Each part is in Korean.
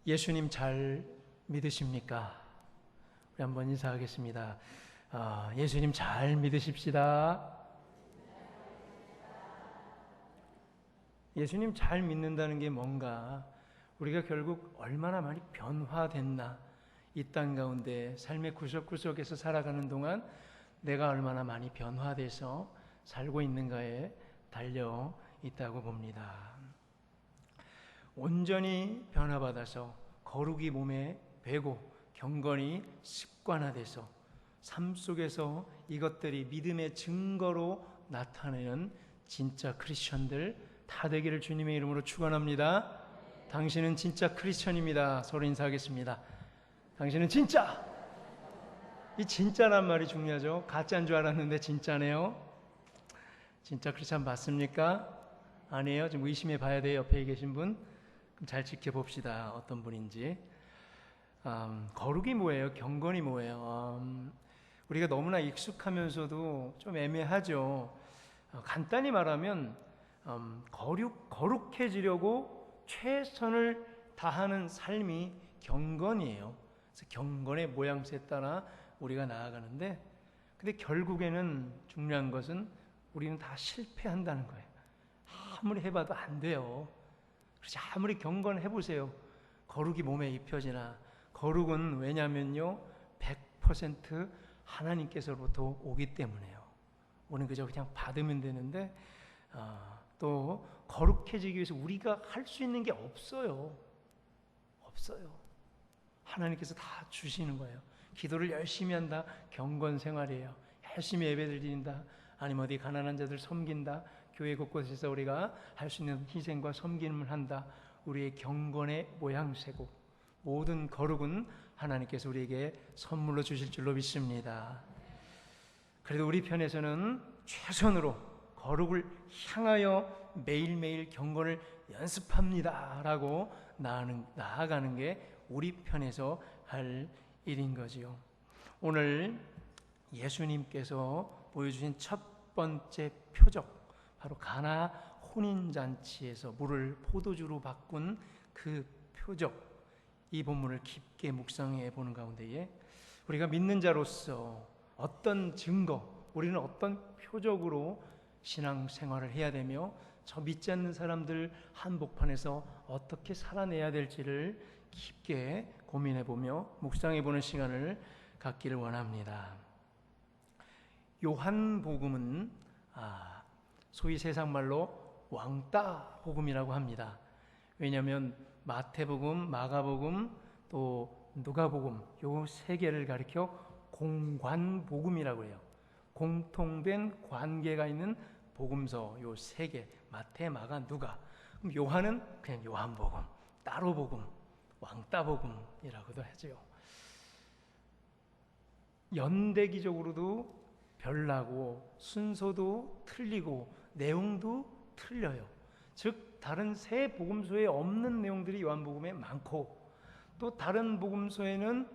예수님 잘 믿으십니까? 우리 한번 인사하겠습니다. 예수님 잘 믿으십시다. 예수님 잘 믿는다는 게 뭔가, 우리가 결국 얼마나 많이 변화됐나, 이 땅 가운데 삶의 구석구석에서 살아가는 동안 내가 얼마나 많이 변화돼서 살고 있는가에 달려 있다고 봅니다. 온전히 변화받아서 거룩이 몸에 배고 경건이 습관화돼서 삶 속에서 이것들이 믿음의 증거로 나타내는 진짜 크리스천들 다 되기를 주님의 이름으로 축원합니다. 당신은 진짜 크리스천입니다. 서로 인사하겠습니다. 당신은 진짜! 이 진짜란 말이 중요하죠. 가짜인 줄 알았는데 진짜네요. 진짜 크리스천 맞습니까? 아니에요? 좀 의심해 봐야 돼요. 옆에 계신 분. 잘 지켜봅시다. 어떤 분인지. 거룩이 뭐예요? 경건이 뭐예요? 우리가 너무나 익숙하면서도 좀 애매하죠. 간단히 말하면 거룩해지려고 최선을 다하는 삶이 경건이에요. 그래서 경건의 모양새에 따라 우리가 나아가는데, 근데 결국에는 중요한 것은 우리는 다 실패한다는 거예요. 아무리 해봐도 안 돼요. 그렇지, 아무리 경건해보세요. 거룩이 몸에 입혀지나. 거룩은 왜냐면요, 100% 하나님께서로부터 오기 때문에요. 우리는 그저 그냥 받으면 되는데, 또 거룩해지기 위해서 우리가 할 수 있는 게 없어요. 없어요. 하나님께서 다 주시는 거예요. 기도를 열심히 한다, 경건 생활이에요. 열심히 예배를 드린다, 아니면 어디 가난한 자들 섬긴다, 교회 곳곳에서 우리가 할 수 있는 희생과 섬김을 한다, 우리의 경건의 모양새고, 모든 거룩은 하나님께서 우리에게 선물로 주실 줄로 믿습니다. 그래도 우리 편에서는 최선으로 거룩을 향하여 매일매일 경건을 연습합니다 라고 나아가는 게 우리 편에서 할 일인 거지요. 오늘 예수님께서 보여주신 첫 번째 표적, 바로 가나 혼인잔치에서 물을 포도주로 바꾼 그 표적, 이 본문을 깊게 묵상해 보는 가운데에 우리가 믿는 자로서 어떤 증거, 우리는 어떤 표적으로 신앙생활을 해야 되며 저 믿지 않는 사람들 한복판에서 어떻게 살아내야 될지를 깊게 고민해 보며 묵상해 보는 시간을 갖기를 원합니다. 요한복음은 소위 세상말로 왕따 복음이라고 합니다. 왜냐하면 마태복음, 마가복음, 또 누가복음, 요 세 개를 가리켜 공관복음이라고 해요. 공통된 관계가 있는 복음서 요 세 개, 마태, 마가, 누가. 그럼 요한은 그냥 요한복음, 따로 복음, 왕따복음이라고도 하죠. 연대기적으로도 별나고 순서도 틀리고 내용도 틀려요. 즉 다른 세 복음서에 없는 내용들이 요한복음에 많고, 또 다른 복음서에는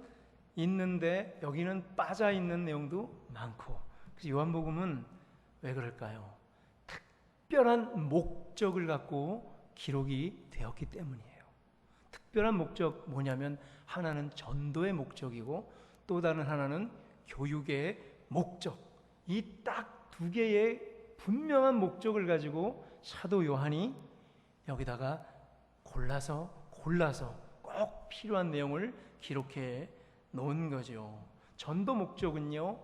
있는데 여기는 빠져 있는 내용도 많고. 그래서 요한복음은 왜 그럴까요? 특별한 목적을 갖고 기록이 되었기 때문이에요. 특별한 목적 뭐냐면, 하나는 전도의 목적이고 또 다른 하나는 교육의 목적. 이 딱 두 개의 분명한 목적을 가지고 사도 요한이 여기다가 골라서 꼭 필요한 내용을 기록해 놓은 거죠. 전도 목적은요,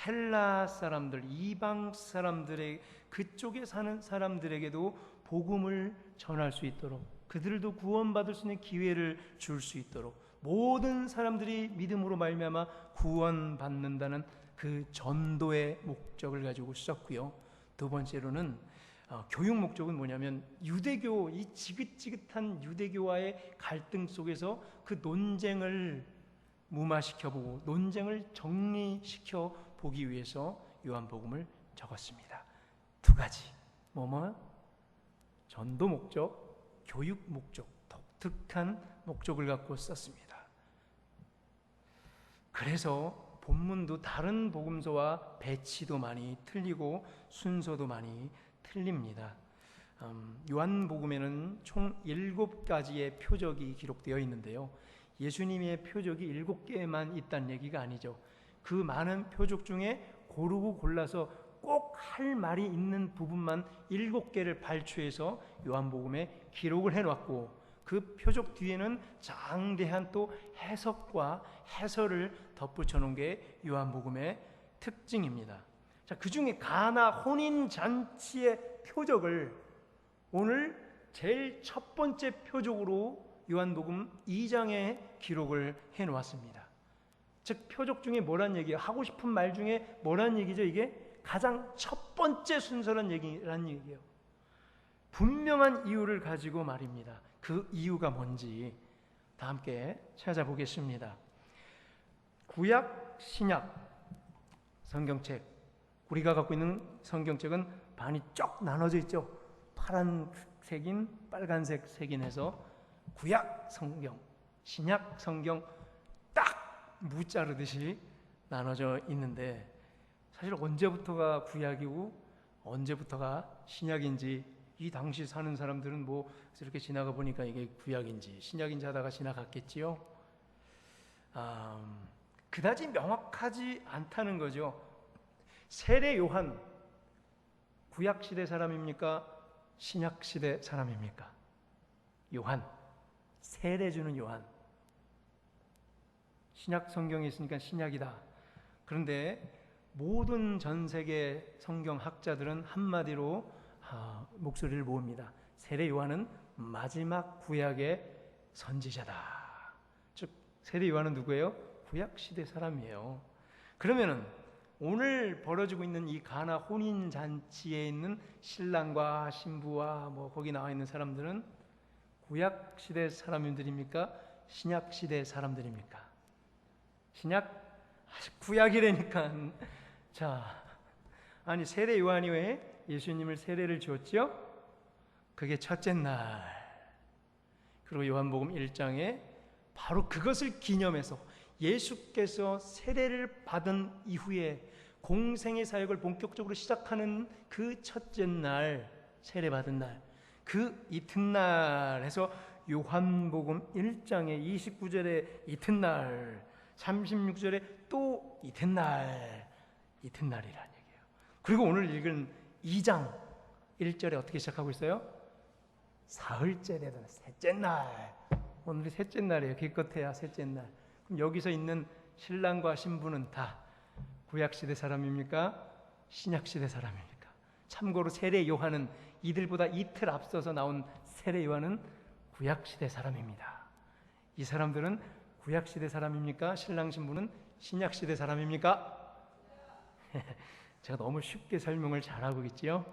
헬라 사람들, 이방 사람들의, 그쪽에 사는 사람들에게도 복음을 전할 수 있도록, 그들도 구원받을 수 있는 기회를 줄 수 있도록, 모든 사람들이 믿음으로 말미암아 구원받는다는 그 전도의 목적을 가지고 썼고요. 두 번째로는 교육 목적은 뭐냐면, 유대교, 이 지긋지긋한 유대교와의 갈등 속에서 그 논쟁을 무마시켜보고 논쟁을 정리시켜 보기 위해서 요한복음을 적었습니다. 두 가지, 전도 목적, 교육 목적, 독특한 목적을 갖고 썼습니다. 그래서 본문도 다른 복음서와 배치도 많이 틀리고 순서도 많이 틀립니다. 요한복음에는 총 7가지의 표적이 기록되어 있는데요. 예수님의 표적이 7개만 있다는 얘기가 아니죠. 그 많은 표적 중에 고르고 골라서 꼭 할 말이 있는 부분만 7개를 발췌해서 요한복음에 기록을 해놨고, 그 표적 뒤에는 장대한 또 해석과 해설을 덧붙여 놓은 게 요한복음의 특징입니다. 자, 그 중에 가나 혼인잔치의 표적을 오늘 제일 첫 번째 표적으로 요한복음 2장에 기록을 해놓았습니다. 즉 표적 중에 뭐란 얘기예요? 하고 싶은 말 중에 뭐란 얘기죠? 이게 가장 첫 번째 순서란 얘기란 얘기예요. 분명한 이유를 가지고 말입니다. 그 이유가 뭔지 다 함께 찾아보겠습니다. 구약, 신약 성경책, 우리가 갖고 있는 성경책은 반이 쫙 나눠져 있죠. 파란색인, 빨간색 색인 해서 구약 성경, 신약 성경 딱 무자르듯이 나눠져 있는데, 사실 언제부터가 구약이고 언제부터가 신약인지 이 당시 사는 사람들은 뭐 이렇게 지나가 보니까 이게 구약인지 신약인지 하다가 지나갔겠지요. 그다지 명확하지 않다는 거죠. 세례 요한 구약 시대 사람입니까? 신약 시대 사람입니까? 요한, 세례 주는 요한. 신약 성경에 있으니까 신약이다. 그런데 모든 전 세계 성경 학자들은 한마디로 목소리를 모읍니다. 세례 요한은 마지막 구약의 선지자다. 즉 세례 요한은 누구예요? 구약 시대 사람이에요. 그러면은 오늘 벌어지고 있는 이 가나 혼인 잔치에 있는 신랑과 신부와 뭐 거기 나와 있는 사람들은 구약 시대 사람들입니까? 신약 시대 사람들입니까? 신약? 구약이라니까. 자, 아니 세례 요한이 왜 예수님을 세례를 주었죠? 그게 첫째 날. 그리고 요한복음 1장에 바로 그것을 기념해서 예수께서 세례를 받은 이후에 공생의 사역을 본격적으로 시작하는 그 첫째 날, 세례 받은 날, 그 이튿날 해서 요한복음 1장에 29절에 이튿날, 36절에 또 이튿날이라는 얘기예요. 그리고 오늘 읽은 2장 1절에 어떻게 시작하고 있어요? 사흘째래도 셋째 날. 오늘이 셋째 날이에요. 기껏해야 셋째 날. 그럼 여기서 있는 신랑과 신부는 다 구약시대 사람입니까? 신약시대 사람입니까? 참고로 세례 요한은 이들보다 이틀 앞서서 나온 세례 요한은 구약시대 사람입니다. 이 사람들은 구약시대 사람입니까? 신랑 신부는 신약시대 사람입니까? 제가 너무 쉽게 설명을 잘하고 있지요?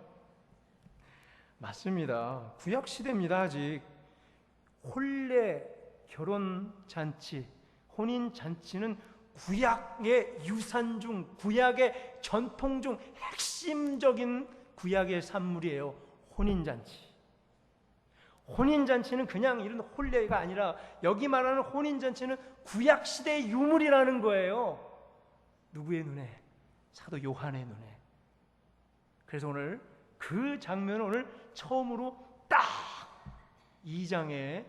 맞습니다. 구약시대입니다. 아직 혼례, 결혼잔치, 혼인잔치는 구약의 유산 중, 구약의 전통 중 핵심적인 구약의 산물이에요. 혼인잔치. 혼인잔치는 그냥 이런 혼례가 아니라 여기 말하는 혼인잔치는 구약시대의 유물이라는 거예요. 누구의 눈에? 사도 요한의 눈에. 그래서 오늘 그 장면을 오늘 처음으로 딱 2장에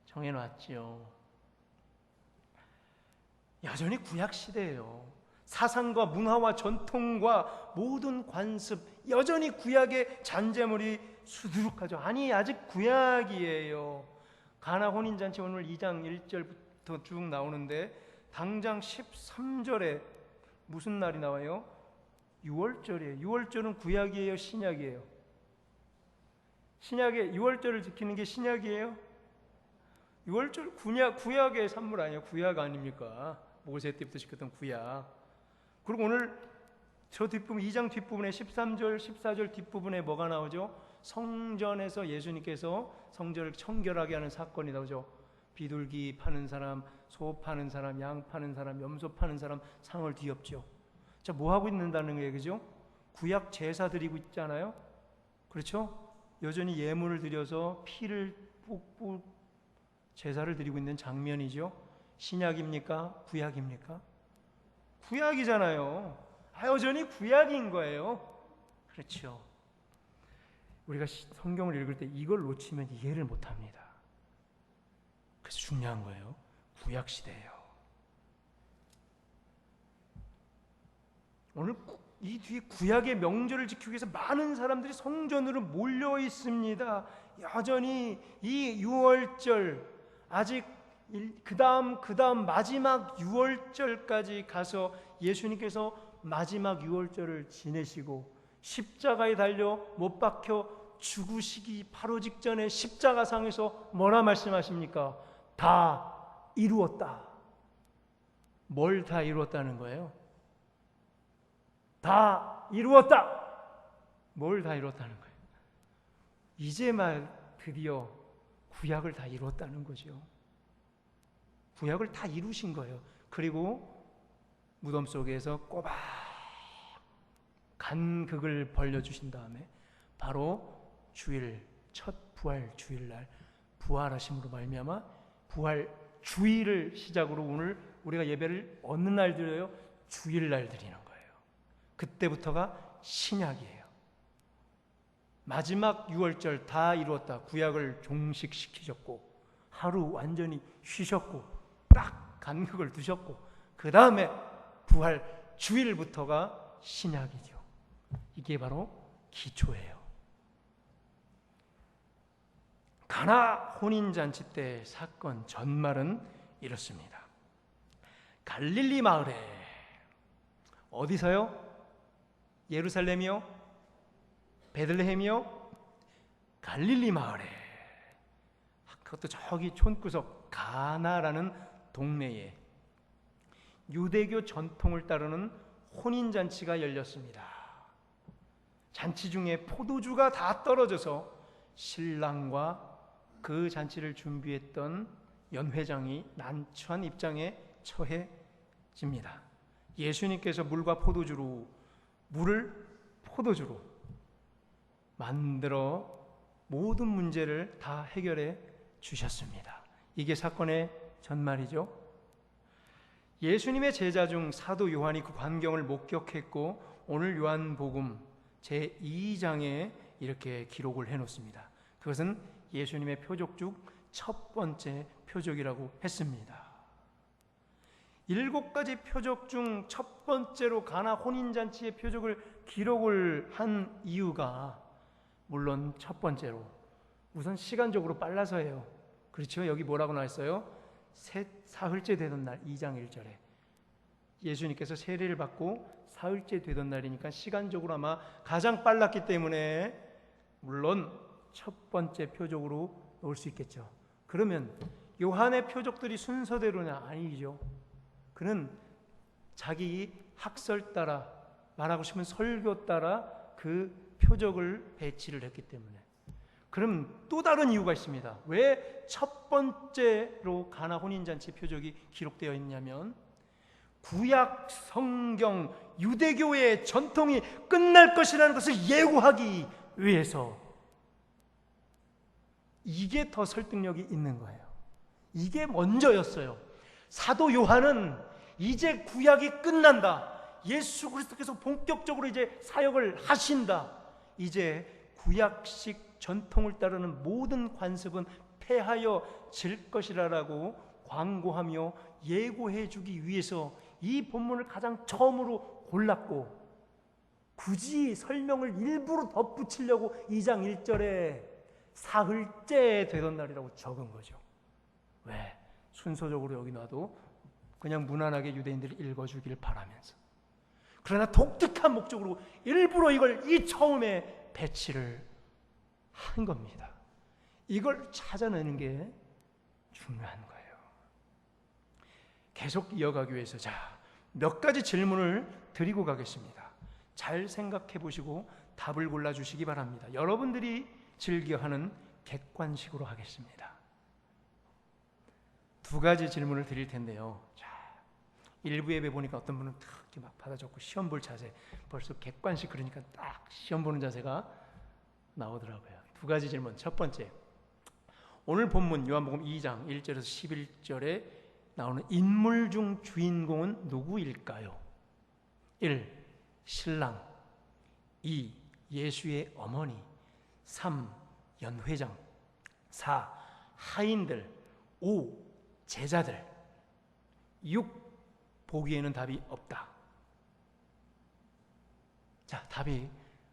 정해놨지요. 여전히 구약시대예요. 사상과 문화와 전통과 모든 관습, 여전히 구약의 잔재물이 수두룩하죠. 아니 아직 구약이에요. 가나 혼인잔치 오늘 2장 1절부터 쭉 나오는데 당장 13절에 무슨 날이 나와요? 6월절이에요. 6월절은 구약이에요? 신약이에요? 신약의 6월절을 지키는 게 신약이에요? 6월절 구약의 산물 아니에요? 구약 아닙니까? 모세 때부터 지켰던 구약. 그리고 오늘 저 뒷부분 2장 뒷부분에 13절 14절 뒷부분에 뭐가 나오죠? 성전에서 예수님께서 성전을 청결하게 하는 사건이 나오죠. 비둘기 파는 사람, 소 파는 사람, 양 파는 사람, 염소 파는 사람 상을 뒤엎죠. 자, 뭐 하고 있는다는 얘기죠? 구약 제사 드리고 있잖아요. 그렇죠? 여전히 예물을 드려서 피를 뿜고 제사를 드리고 있는 장면이죠. 신약입니까? 구약입니까? 구약이잖아요. 여전히 구약인 거예요. 그렇죠. 우리가 성경을 읽을 때 이걸 놓치면 이해를 못합니다. 그래서 중요한 거예요. 구약시대예요. 오늘 이 뒤에 구약의 명절을 지키기 위해서 많은 사람들이 성전으로 몰려 있습니다. 여전히 이 유월절, 아직 그 다음 마지막 유월절까지 가서 예수님께서 마지막 유월절을 지내시고 십자가에 달려 못 박혀 죽으시기 바로 직전에 십자가상에서 뭐라 말씀하십니까? 다 이루었다. 뭘 다 이루었다는 거예요? 다 이루었다. 뭘 다 이루었다는 거예요? 이제 말 드디어 구약을 다 이루었다는 거죠. 구약을 다 이루신 거예요. 그리고 무덤 속에서 꼬박 간극을 벌려주신 다음에 바로 주일, 첫 부활 주일날 부활하심으로 말미암아 부활 주일을 시작으로 오늘 우리가 예배를 어느 날 드려요? 주일날 드리는 거예요. 그때부터가 신약이에요. 마지막 유월절 다 이루었다. 구약을 종식시키셨고 하루 완전히 쉬셨고 딱 간극을 두셨고 그 다음에 부활 주일부터가 신약이죠. 이게 바로 기초예요. 가나 혼인잔치 때 사건 전말은 이렇습니다. 갈릴리 마을에 어디서요? 예루살렘이요? 베들레헴이요? 갈릴리 마을에, 그것도 저기 촌구석 가나라는 동네에 유대교 전통을 따르는 혼인잔치가 열렸습니다. 잔치 중에 포도주가 다 떨어져서 신랑과 그 잔치를 준비했던 연회장이 난처한 입장에 처해집니다. 예수님께서 물을 포도주로 만들어 모든 문제를 다 해결해 주셨습니다. 이게 사건의 전말이죠. 예수님의 제자 중 사도 요한이 그 광경을 목격했고 오늘 요한복음 제2장에 이렇게 기록을 해놓습니다. 그것은 예수님의 표적 중 첫 번째 표적이라고 했습니다. 7가지 표적 중 첫 번째로 가나 혼인잔치의 표적을 기록을 한 이유가 물론 첫 번째로 우선 시간적으로 빨라서예요. 그렇죠? 여기 뭐라고 나왔어요? 사흘째 되던 날 2장 1절에 예수님께서 세례를 받고 사흘째 되던 날이니까 시간적으로 아마 가장 빨랐기 때문에 물론 첫 번째 표적으로 놓을 수 있겠죠. 그러면 요한의 표적들이 순서대로는 아니죠. 그는 자기 학설 따라 말하고 싶은 설교 따라 그 표적을 배치를 했기 때문에. 그럼 또 다른 이유가 있습니다. 왜 첫 번째로 가나 혼인잔치 표적이 기록되어 있냐면 구약 성경 유대교의 전통이 끝날 것이라는 것을 예고하기 위해서. 이게 더 설득력이 있는 거예요. 이게 먼저였어요. 사도 요한은 이제 구약이 끝난다. 예수 그리스도께서 본격적으로 이제 사역을 하신다. 이제 구약식 전통을 따르는 모든 관습은 폐하여 질 것이라고 광고하며 예고해 주기 위해서 이 본문을 가장 처음으로 골랐고 굳이 설명을 일부러 덧붙이려고 2장 1절에 사흘째 되던 날이라고 적은 거죠. 왜? 순서적으로 여기 놔도 그냥 무난하게 유대인들이 읽어주길 바라면서. 그러나 독특한 목적으로 일부러 이걸 이 처음에 배치를 한 겁니다. 이걸 찾아내는 게 중요한 거예요. 계속 이어가기 위해서 몇 가지 질문을 드리고 가겠습니다. 잘 생각해 보시고 답을 골라주시기 바랍니다. 여러분들이 즐겨하는 객관식으로 하겠습니다. 2가지 질문을 드릴 텐데요. 일부 예배 보니까 어떤 분은 이렇게 막 받아 적고 시험 볼 자세, 벌써 객관식 그러니까 딱 시험 보는 자세가 나오더라고요. 2가지 질문. 첫 번째, 오늘 본문 요한복음 2장 1절에서 11절에 나오는 인물 중 주인공은 누구일까요? 1. 신랑, 2. 예수의 어머니, 3. 연회장. 4. 하인들. 5. 제자들. 6. 보기에는 답이 없다. 자, 답이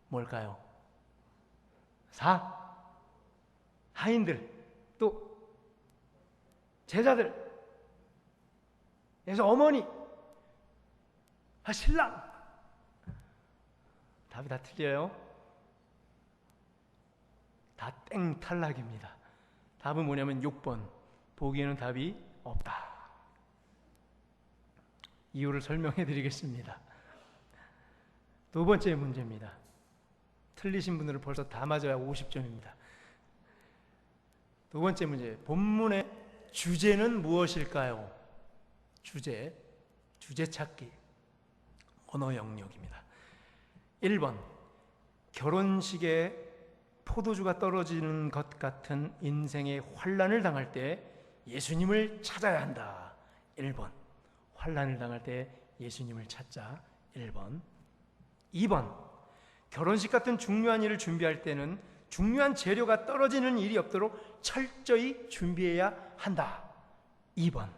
뭘까요? 4. 하인들. 또 제자들. 그래서 어머니. 신랑. 답이 다 틀려요. 다 땡 탈락입니다. 답은 뭐냐면 6번. 보기에는 답이 없다. 이유를 설명해 드리겠습니다. 두 번째 문제입니다. 틀리신 분들은 벌써 다 맞아야 50점입니다. 두 번째 문제. 본문의 주제는 무엇일까요? 주제 찾기. 언어 영역입니다. 1번. 결혼식에 포도주가 떨어지는 것 같은 인생의 환난을 당할 때 예수님을 찾아야 한다. 1번. 환난을 당할 때 예수님을 찾자. 1번. 2번. 결혼식 같은 중요한 일을 준비할 때는 중요한 재료가 떨어지는 일이 없도록 철저히 준비해야 한다. 2번.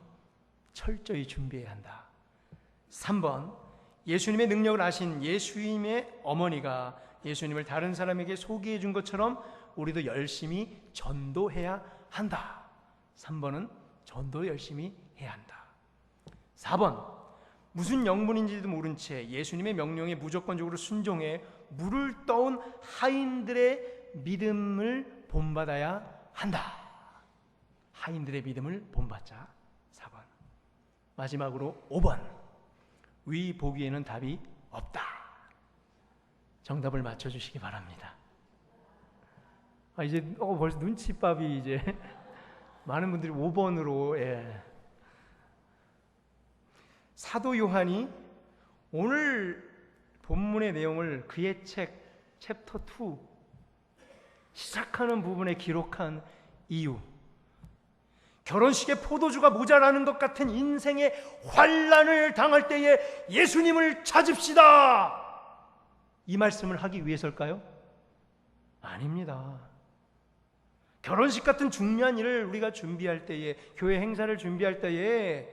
철저히 준비해야 한다. 3번. 예수님의 능력을 아신 예수님의 어머니가 예수님을 다른 사람에게 소개해 준 것처럼 우리도 열심히 전도해야 한다. 3번은 전도 열심히 해야 한다. 4번. 무슨 영문인지도 모른 채 예수님의 명령에 무조건적으로 순종해 물을 떠온 하인들의 믿음을 본받아야 한다. 하인들의 믿음을 본받자. 4번. 마지막으로 5번. 위 보기에는 답이 없다. 정답을 맞춰주시기 바랍니다. 이제 벌써 눈치밥이 이제 많은 분들이 5번으로 사도 요한이 오늘 본문의 내용을 그의 책 챕터 2 시작하는 부분에 기록한 이유, 결혼식에 포도주가 모자라는 것 같은 인생의 환난을 당할 때에 예수님을 찾읍시다, 이 말씀을 하기 위해서일까요? 아닙니다. 결혼식 같은 중요한 일을 우리가 준비할 때에, 교회 행사를 준비할 때에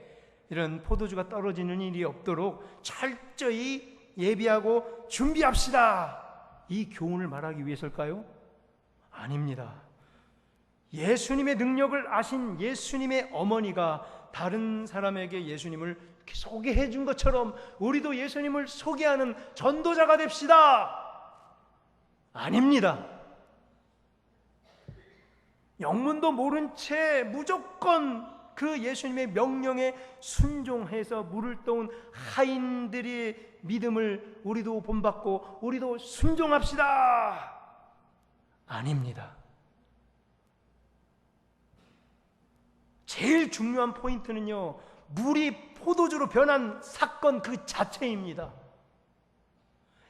이런 포도주가 떨어지는 일이 없도록 철저히 예비하고 준비합시다, 이 교훈을 말하기 위해서일까요? 아닙니다. 예수님의 능력을 아신 예수님의 어머니가 다른 사람에게 예수님을 소개해 준 것처럼 우리도 예수님을 소개하는 전도자가 됩시다. 아닙니다. 영문도 모른 채 무조건 그 예수님의 명령에 순종해서 물을 떠온 하인들의 믿음을 우리도 본받고 우리도 순종합시다. 아닙니다. 제일 중요한 포인트는요, 물이 포도주로 변한 사건 그 자체입니다.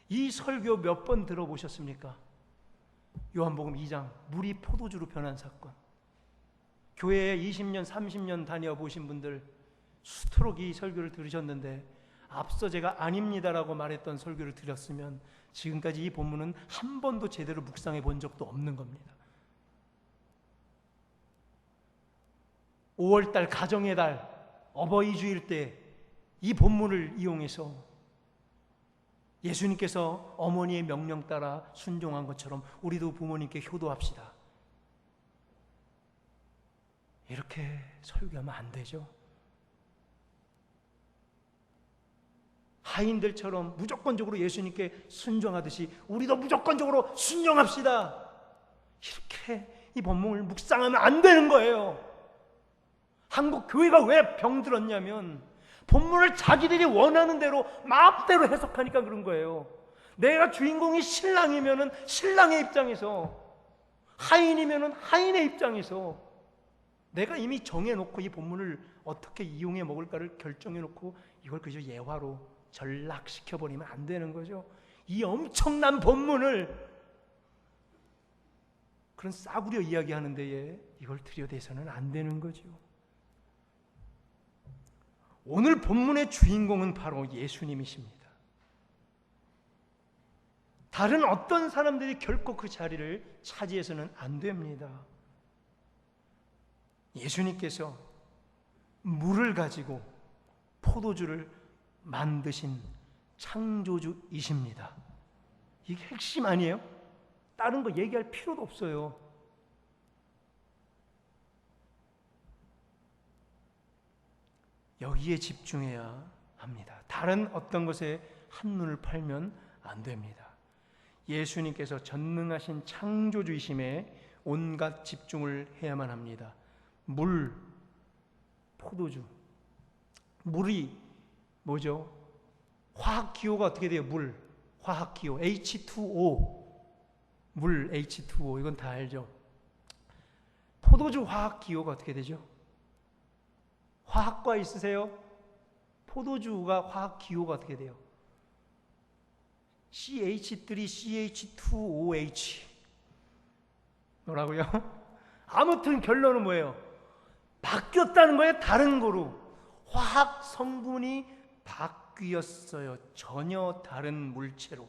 이 설교 몇 번 들어보셨습니까? 요한복음 2장, 물이 포도주로 변한 사건. 교회에 20년, 30년 다녀보신 분들 수토록 이 설교를 들으셨는데 앞서 제가 아닙니다라고 말했던 설교를 들었으면 지금까지 이 본문은 한 번도 제대로 묵상해 본 적도 없는 겁니다. 5월달 가정의 달, 어버이 주일 때 이 본문을 이용해서 예수님께서 어머니의 명령 따라 순종한 것처럼 우리도 부모님께 효도합시다, 이렇게 설교하면 안 되죠. 하인들처럼 무조건적으로 예수님께 순종하듯이 우리도 무조건적으로 순종합시다, 이렇게 이 본문을 묵상하면 안 되는 거예요. 한국 교회가 왜 병들었냐면 본문을 자기들이 원하는 대로 마음대로 해석하니까 그런 거예요. 내가 주인공이 신랑이면은 신랑의 입장에서, 하인이면은 하인의 입장에서 내가 이미 정해놓고 이 본문을 어떻게 이용해 먹을까를 결정해놓고 이걸 그저 예화로 전락시켜버리면 안 되는 거죠. 이 엄청난 본문을 그런 싸구려 이야기하는 데에 이걸 들여대서는 안 되는 거죠. 오늘 본문의 주인공은 바로 예수님이십니다. 다른 어떤 사람들이 결코 그 자리를 차지해서는 안 됩니다. 예수님께서 물을 가지고 포도주를 만드신 창조주이십니다. 이게 핵심 아니에요? 다른 거 얘기할 필요도 없어요. 여기에 집중해야 합니다. 다른 어떤 것에 한눈을 팔면 안 됩니다. 예수님께서 전능하신 창조주이심에 온갖 집중을 해야만 합니다. 물, 포도주. 물이 뭐죠? 화학기호가 어떻게 돼요? 물, 화학기호 H2O. 물 H2O, 이건 다 알죠? 포도주 화학기호가 어떻게 되죠? 화학과 있으세요? 포도주가 화학기호가 어떻게 돼요? CH3CH2OH. 뭐라고요? 아무튼 결론은 뭐예요? 바뀌었다는 거예요. 다른 거로. 화학 성분이 바뀌었어요. 전혀 다른 물체로.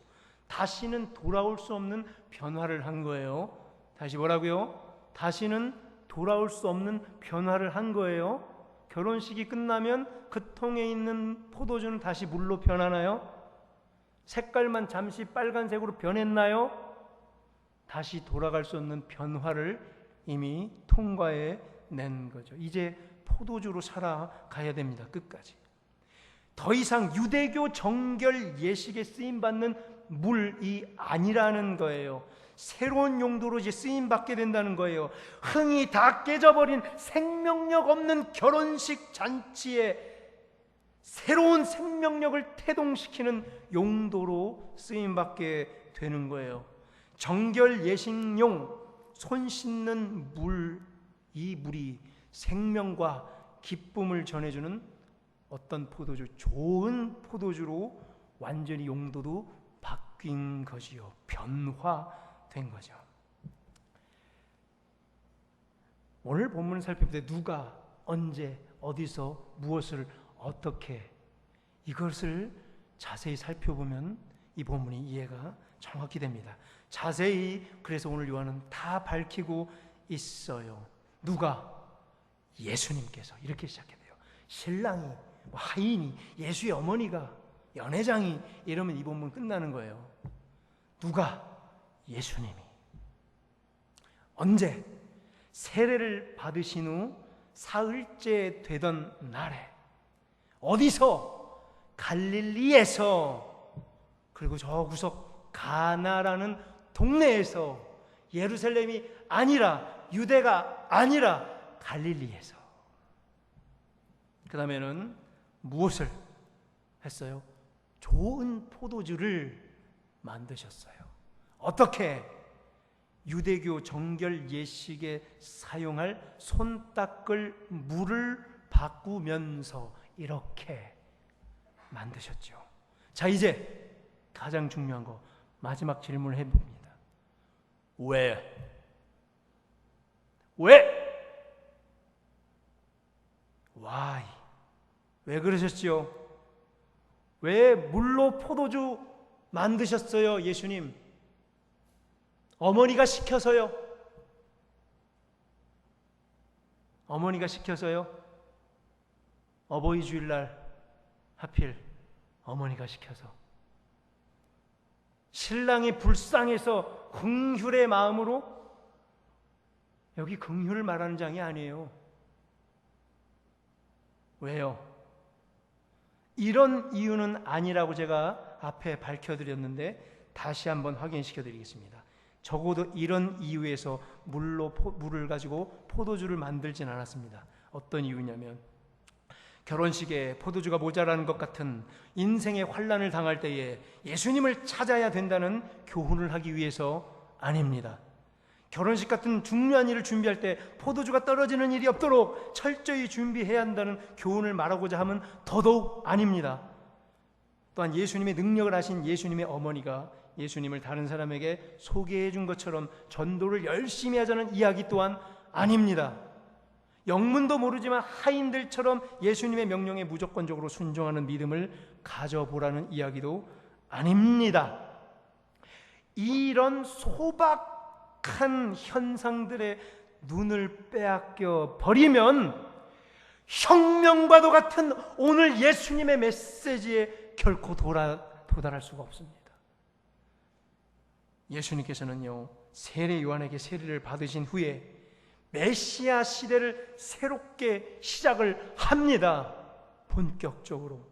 다시는 돌아올 수 없는 변화를 한 거예요. 다시 뭐라고요? 다시는 돌아올 수 없는 변화를 한 거예요. 결혼식이 끝나면 그 통에 있는 포도주는 다시 물로 변하나요? 색깔만 잠시 빨간색으로 변했나요? 다시 돌아갈 수 없는 변화를 이미 통과해 낸 거죠. 이제 포도주로 살아가야 됩니다. 끝까지. 더 이상 유대교 정결 예식에 쓰임받는 물이 아니라는 거예요. 새로운 용도로 이제 쓰임받게 된다는 거예요. 흥이 다 깨져버린 생명력 없는 결혼식 잔치에 새로운 생명력을 태동시키는 용도로 쓰임받게 되는 거예요. 정결 예식용 손 씻는 물, 이 물이 생명과 기쁨을 전해주는 어떤 포도주, 좋은 포도주로 완전히 용도도 바뀐 거지요. 변화된 거죠. 오늘 본문을 살펴볼 때 누가, 언제, 어디서, 무엇을, 어떻게, 이것을 자세히 살펴보면 이 본문이 이해가 정확히 됩니다. 자세히 그래서 오늘 요한은 다 밝히고 있어요. 누가? 예수님께서. 이렇게 시작해요. 신랑이, 하인이, 예수의 어머니가, 연회장이 이러면 이 본문 끝나는 거예요. 누가? 예수님이. 언제? 세례를 받으신 후 사흘째 되던 날에. 어디서? 갈릴리에서. 그리고 저 구석 가나라는 동네에서. 예루살렘이 아니라, 유대가 아니라 갈릴리에서. 그 다음에는 무엇을 했어요? 좋은 포도주를 만드셨어요. 어떻게? 유대교 정결 예식에 사용할 손 닦을 물을 바꾸면서 이렇게 만드셨죠. 자, 이제 가장 중요한 거 마지막 질문을 해봅니다. 왜? Why? 왜 그러셨지요? 왜 물로 포도주 만드셨어요, 예수님? 어머니가 시켜서요? 어머니가 시켜서요? 어버이 주일날 하필 어머니가 시켜서. 신랑이 불쌍해서 긍휼의 마음으로. 여기 긍휼을 말하는 장이 아니에요. 왜요? 이런 이유는 아니라고 제가 앞에 밝혀드렸는데 다시 한번 확인시켜드리겠습니다. 적어도 이런 이유에서 물을 가지고 포도주를 만들진 않았습니다. 어떤 이유냐면 결혼식에 포도주가 모자라는 것 같은 인생의 환난을 당할 때에 예수님을 찾아야 된다는 교훈을 하기 위해서 아닙니다. 결혼식 같은 중요한 일을 준비할 때 포도주가 떨어지는 일이 없도록 철저히 준비해야 한다는 교훈을 말하고자 하면 더더욱 아닙니다. 또한 예수님의 능력을 아신 예수님의 어머니가 예수님을 다른 사람에게 소개해 준 것처럼 전도를 열심히 하자는 이야기 또한 아닙니다. 영문도 모르지만 하인들처럼 예수님의 명령에 무조건적으로 순종하는 믿음을 가져보라는 이야기도 아닙니다. 이런 소박한 현상들의 눈을 빼앗겨 버리면 혁명과도 같은 오늘 예수님의 메시지에 결코 도달할 수가 없습니다. 예수님께서는요, 세례 요한에게 세례를 받으신 후에 메시아 시대를 새롭게 시작을 합니다. 본격적으로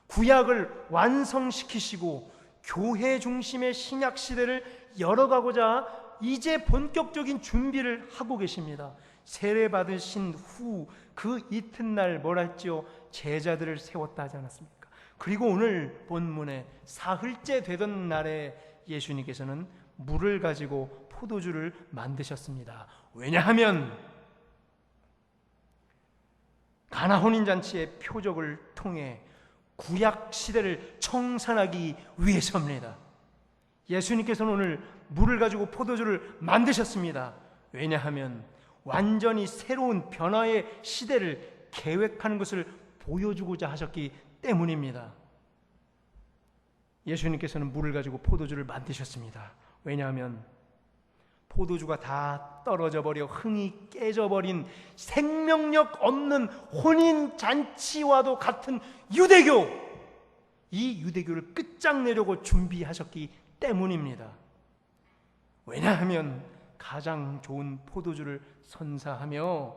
구약을 완성시키시고 교회 중심의 신약 시대를 열어가고자 이제 본격적인 준비를 하고 계십니다. 세례 받으신 후 그 이튿날 뭐라 했죠? 제자들을 세웠다 하지 않았습니까? 그리고 오늘 본문에 사흘째 되던 날에 예수님께서는 물을 가지고 포도주를 만드셨습니다. 왜냐하면 가나 혼인잔치의 표적을 통해 구약 시대를 청산하기 위해서입니다. 예수님께서는 오늘 물을 가지고 포도주를 만드셨습니다. 왜냐하면 완전히 새로운 변화의 시대를 계획하는 것을 보여주고자 하셨기 때문입니다. 예수님께서는 물을 가지고 포도주를 만드셨습니다. 왜냐하면 포도주가 다 떨어져 버려 흥이 깨져버린 생명력 없는 혼인잔치와도 같은 유대교, 이 유대교를 끝장내려고 준비하셨기 때문입니다. 왜냐하면 가장 좋은 포도주를 선사하며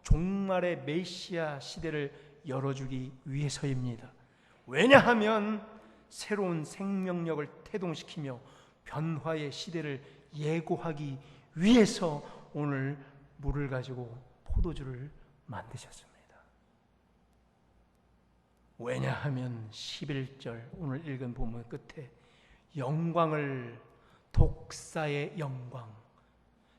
종말의 메시아 시대를 열어주기 위해서입니다. 왜냐하면 새로운 생명력을 태동시키며 변화의 시대를 예고하기 위해서 오늘 물을 가지고 포도주를 만드셨습니다. 왜냐하면 11절 오늘 읽은 본문 끝에 영광을, 독사의 영광,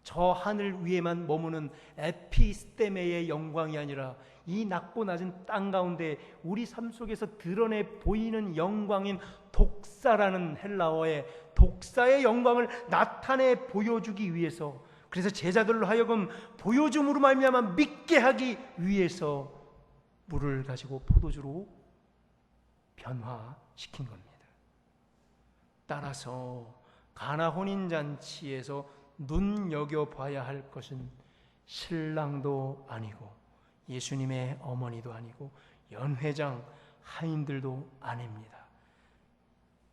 저 하늘 위에만 머무는 에피스테메의 영광이 아니라 이 낮고 낮은 땅 가운데 우리 삶 속에서 드러내 보이는 영광인 독사라는 헬라어의 독사의 영광을 나타내 보여주기 위해서, 그래서 제자들로 하여금 보여줌으로 말미암아 믿게 하기 위해서 물을 가지고 포도주로 변화시킨 겁니다. 따라서 가나 혼인잔치에서 눈여겨봐야 할 것은 신랑도 아니고 예수님의 어머니도 아니고 연회장 하인들도 아닙니다.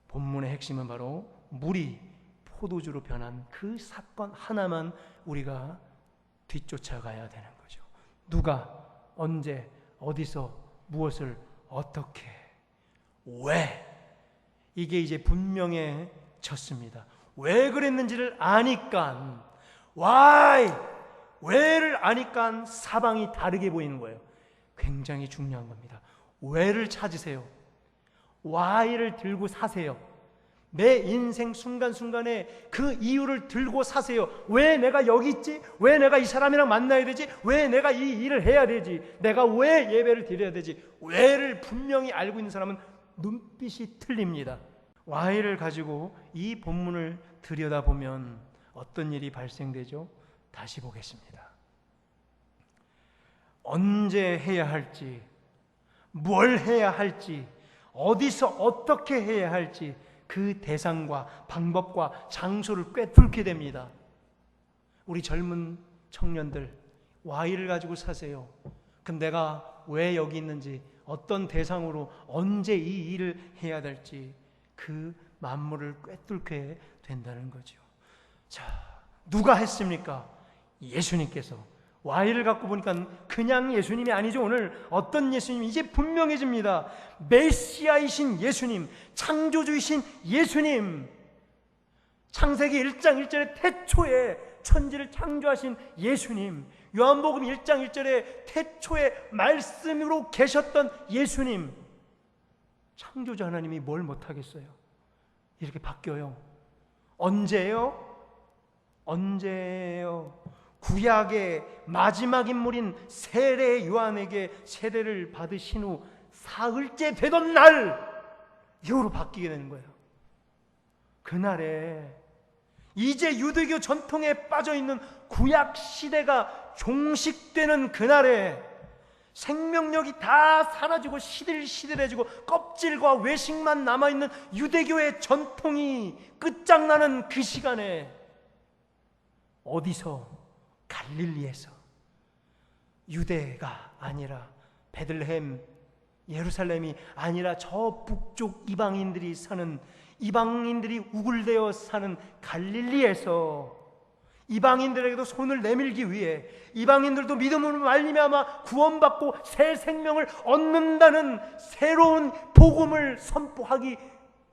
본문의 핵심은 바로 물이 포도주로 변한 그 사건 하나만 우리가 뒤쫓아가야 되는 거죠. 누가, 언제, 어디서, 무엇을, 어떻게, 왜, 이게 이제 분명해졌습니다. 왜 그랬는지를 아니까, why, 왜를 아니까 사방이 다르게 보이는 거예요. 굉장히 중요한 겁니다. 왜를 찾으세요. why를 들고 사세요. 내 인생 순간순간에 그 이유를 들고 사세요. 왜 내가 여기 있지? 왜 내가 이 사람이랑 만나야 되지? 왜 내가 이 일을 해야 되지? 내가 왜 예배를 드려야 되지? 왜를 분명히 알고 있는 사람은 눈빛이 틀립니다. why를 가지고 이 본문을 들여다보면 어떤 일이 발생되죠? 다시 보겠습니다. 언제 해야 할지, 뭘 해야 할지, 어디서 어떻게 해야 할지 그 대상과 방법과 장소를 꿰뚫게 됩니다. 우리 젊은 청년들, why를 가지고 사세요. 그럼 내가 왜 여기 있는지, 어떤 대상으로 언제 이 일을 해야 될지 그 만물을 꿰뚫게 된다는 거죠. 자, 누가 했습니까? 예수님께서. why를 갖고 보니까 그냥 예수님이 아니죠. 오늘 어떤 예수님? 이제 분명해집니다. 메시아이신 예수님, 창조주이신 예수님, 창세기 1장 1절에 태초에 천지를 창조하신 예수님, 요한복음 1장 1절에 태초에 말씀으로 계셨던 예수님, 창조주 하나님이 뭘 못하겠어요? 이렇게 바뀌어요. 언제요? 언제요? 구약의 마지막 인물인 세례 요한에게 세례를 받으신 후 사흘째 되던 날 이후로 바뀌게 되는 거예요. 그날에 이제 유대교 전통에 빠져있는 구약 시대가 종식되는 그날에 생명력이 다 사라지고 시들시들해지고 껍질과 외식만 남아있는 유대교의 전통이 끝장나는 그 시간에 어디서? 갈릴리에서, 유대가 아니라 베들레헴, 예루살렘이 아니라 저 북쪽 이방인들이 사는, 이방인들이 우글대어 사는 갈릴리에서 이방인들에게도 손을 내밀기 위해, 이방인들도 믿음으로 말미암아 구원받고 새 생명을 얻는다는 새로운 복음을 선포하기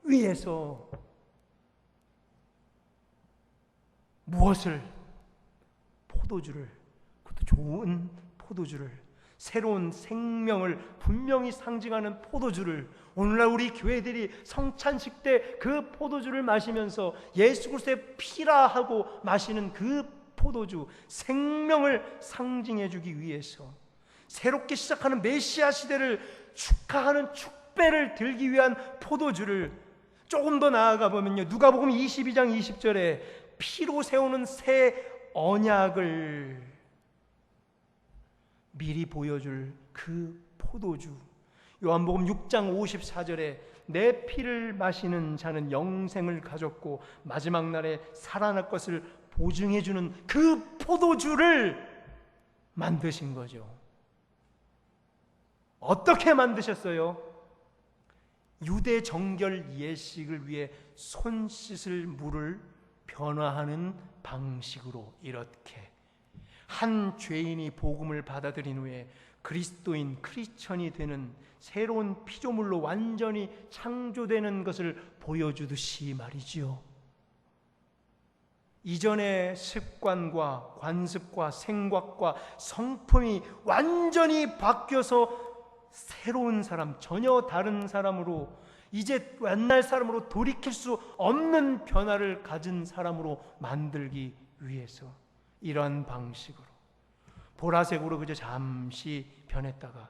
위해서 무엇을? 포도주를, 그것도 좋은 포도주를, 새로운 생명을 분명히 상징하는 포도주를, 오늘날 우리 교회들이 성찬식 때 그 포도주를 마시면서 예수 그리스도의 피라 하고 마시는 그 포도주, 생명을 상징해 주기 위해서, 새롭게 시작하는 메시아 시대를 축하하는 축배를 들기 위한 포도주를, 조금 더 나아가 보면요, 누가복음 22장 20절에 피로 세우는 새 언약을 미리 보여줄 그 포도주, 요한복음 6장 54절에 내 피를 마시는 자는 영생을 가졌고 마지막 날에 살아날 것을 보증해 주는 그 포도주를 만드신 거죠. 어떻게 만드셨어요? 유대 정결 예식을 위해 손 씻을 물을 변화하는 방식으로, 이렇게 한 죄인이 복음을 받아들인 후에 그리스도인, 크리스천이 되는 새로운 피조물로 완전히 창조되는 것을 보여주듯이 말이지요. 이전의 습관과 관습과 생각과 성품이 완전히 바뀌어서 새로운 사람, 전혀 다른 사람으로, 이제 옛날 사람으로 돌이킬 수 없는 변화를 가진 사람으로 만들기 위해서 이러한 방식으로, 보라색으로 그저 잠시 변했다가,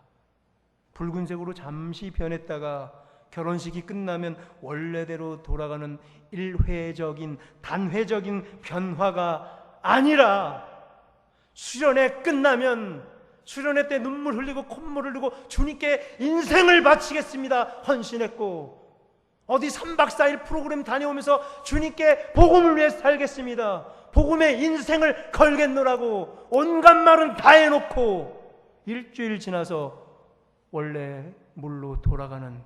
붉은색으로 잠시 변했다가 결혼식이 끝나면 원래대로 돌아가는 일회적인, 단회적인 변화가 아니라, 수련회 끝나면 수련회 때 눈물 흘리고 콧물 흘리고 주님께 인생을 바치겠습니다 헌신했고, 어디 3박 4일 프로그램 다녀오면서 주님께 복음을 위해 살겠습니다, 복음에 인생을 걸겠노라고 온갖 말은 다 해놓고 일주일 지나서 원래 물로 돌아가는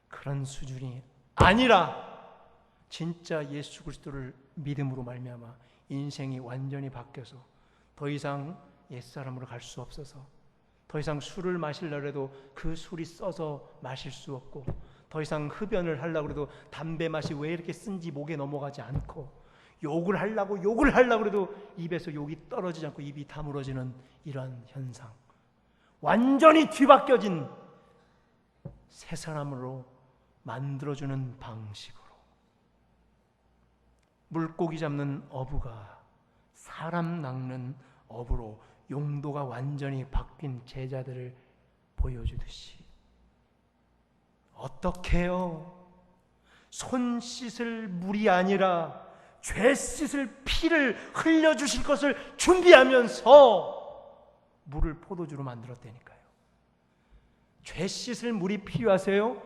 그런 수준이 아니라, 진짜 예수 그리스도를 믿음으로 말미암아 인생이 완전히 바뀌어서 더 이상 옛사람으로 갈 수 없어서, 더 이상 술을 마시려고 해도 그 술이 써서 마실 수 없고, 더 이상 흡연을 하려고 해도 담배 맛이 왜 이렇게 쓴지 목에 넘어가지 않고, 욕을 하려고 해도 입에서 욕이 떨어지지 않고 입이 다물어지는 이러한 현상, 완전히 뒤바뀌어진 새 사람으로 만들어주는 방식으로, 물고기 잡는 어부가 사람 낚는 어부로 용도가 완전히 바뀐 제자들을 보여주듯이, 어떻게 해요? 손 씻을 물이 아니라 죄 씻을 피를 흘려주실 것을 준비하면서 물을 포도주로 만들었다니까요. 죄 씻을 물이 필요하세요?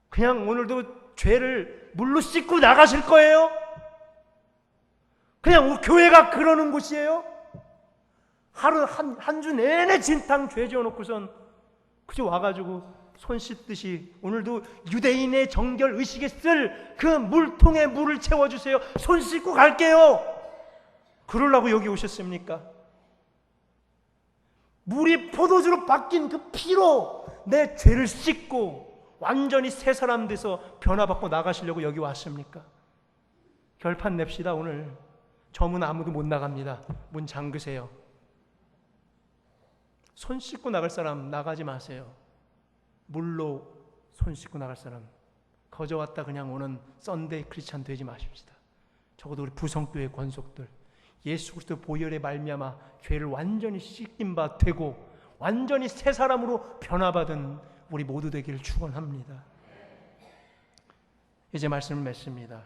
그냥 오늘도 죄를 물로 씻고 나가실 거예요? 그냥 교회가 그러는 곳이에요? 하루 한 주 내내 진탕 죄 지어놓고선 그저 와가지고 손 씻듯이, 오늘도 유대인의 정결 의식에 쓸 그 물통에 물을 채워주세요, 손 씻고 갈게요, 그러려고 여기 오셨습니까? 물이 포도주로 바뀐 그 피로 내 죄를 씻고 완전히 새 사람 돼서 변화받고 나가시려고 여기 왔습니까? 결판 냅시다. 오늘 저문 아무도 못 나갑니다. 문 잠그세요. 손 씻고 나갈 사람 나가지 마세요. 물로 손 씻고 나갈 사람, 거저 왔다 그냥 오는 썬데이 크리스찬 되지 마십시다. 적어도 우리 부성교회 권속들, 예수 그리스도 보혈의 말미암아 죄를 완전히 씻긴 바 되고 완전히 새 사람으로 변화받은 우리 모두 되기를 축원합니다. 이제 말씀을 맺습니다.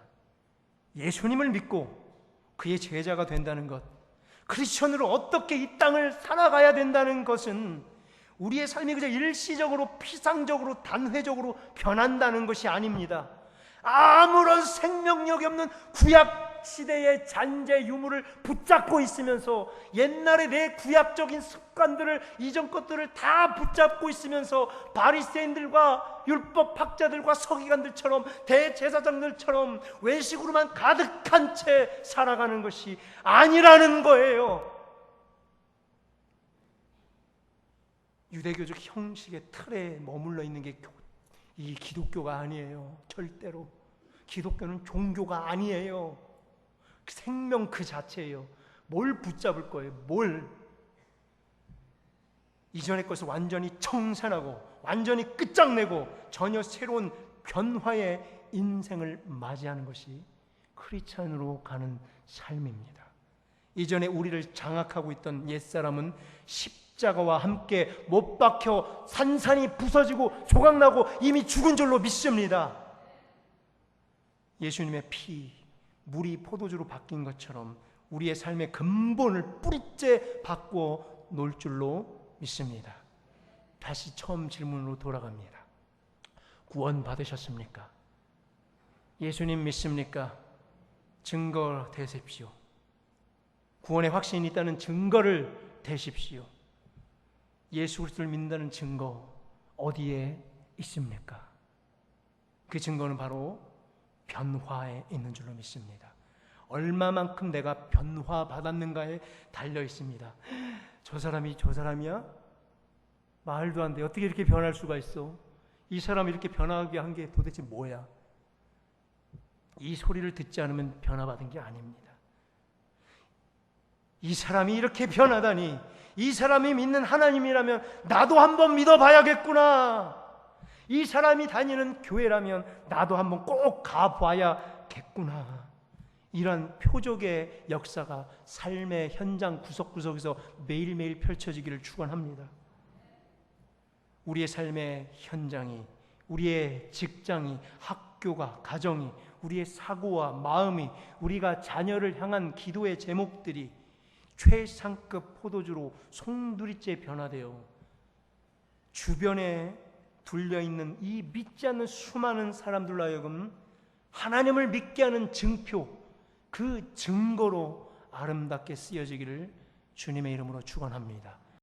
예수님을 믿고 그의 제자가 된다는 것, 크리스천으로 어떻게 이 땅을 살아가야 된다는 것은 우리의 삶이 그저 일시적으로 피상적으로 단회적으로 변한다는 것이 아닙니다. 아무런 생명력이 없는 구약 시대의 잔재 유물을 붙잡고 있으면서 옛날에 내 구약적인 습관들을 이전 것들을 다 붙잡고 있으면서 바리새인들과 율법학자들과 서기관들처럼 대제사장들처럼 외식으로만 가득한 채 살아가는 것이 아니라는 거예요. 유대교적 형식의 틀에 머물러 있는 게 이 기독교가 아니에요. 절대로. 기독교는 종교가 아니에요. 생명 그 자체예요. 뭘 붙잡을 거예요? 뭘? 이전의 것을 완전히 청산하고 완전히 끝장내고 전혀 새로운 변화의 인생을 맞이하는 것이 크리스찬으로 가는 삶입니다. 이전에 우리를 장악하고 있던 옛사람은 십자가와 함께 못 박혀 산산이 부서지고 조각나고 이미 죽은 줄로 믿습니다. 예수님의 피, 물이 포도주로 바뀐 것처럼 우리의 삶의 근본을 뿌리째 바꾸어 놓을 줄로 믿습니다. 다시 처음 질문으로 돌아갑니다. 구원 받으셨습니까? 예수님 믿습니까? 증거 대십시오. 구원의 확신이 있다는 증거를 대십시오. 예수 그리스도를 믿는다는 증거 어디에 있습니까? 그 증거는 바로 변화에 있는 줄로 믿습니다. 얼마만큼 내가 변화받았는가에 달려 있습니다. 저 사람이 저 사람이야? 말도 안 돼. 어떻게 이렇게 변할 수가 있어? 이 사람이 이렇게 변하게 한 게 도대체 뭐야? 이 소리를 듣지 않으면 변화받은 게 아닙니다. 이 사람이 이렇게 변하다니, 이 사람이 믿는 하나님이라면 나도 한번 믿어봐야겠구나. 이 사람이 다니는 교회라면 나도 한번 꼭 가봐야겠구나. 이런 표적의 역사가 삶의 현장 구석구석에서 매일매일 펼쳐지기를 축원합니다. 우리의 삶의 현장이, 우리의 직장이, 학교가, 가정이, 우리의 사고와 마음이, 우리가 자녀를 향한 기도의 제목들이 최상급 포도주로 송두리째 변화되어 주변에 둘려있는 이 믿지 않는 수많은 사람들로 하여금 하나님을 믿게 하는 증표, 그 증거로 아름답게 쓰여지기를 주님의 이름으로 축원합니다.